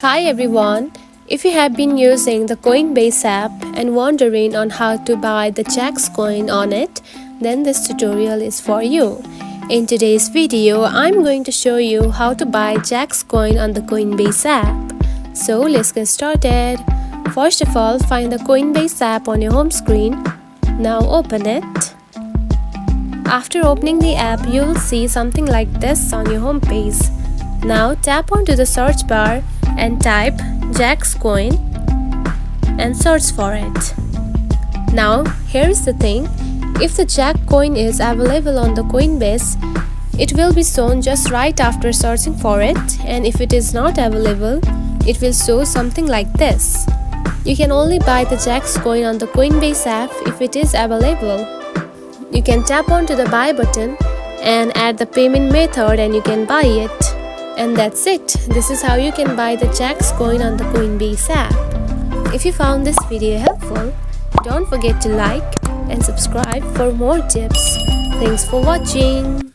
Hi everyone! If you have been using the Coinbase app and wondering on how to buy the Zacks coin on it, then this tutorial is for you. In today's video, I'm going to show you how to buy Zacks coin on the Coinbase app. So let's get started. First of all, find the Coinbase app on your home screen. Now open it. After opening the app, you'll see something like this on your home page. Now tap onto the search bar and type Zacks Coin and search for it. Now here's the thing, if the Zacks coin is available on the Coinbase, it will be shown just right after searching for it, and if it is not available, it will show something like this. You can only buy the Zacks coin on the Coinbase app if it is available. You can tap onto the buy button and add the payment method and you can buy it. And that's it. This is how you can buy the Zacks coin on the Coinbase app. If you found this video helpful, don't forget to like and subscribe for more tips. Thanks for watching.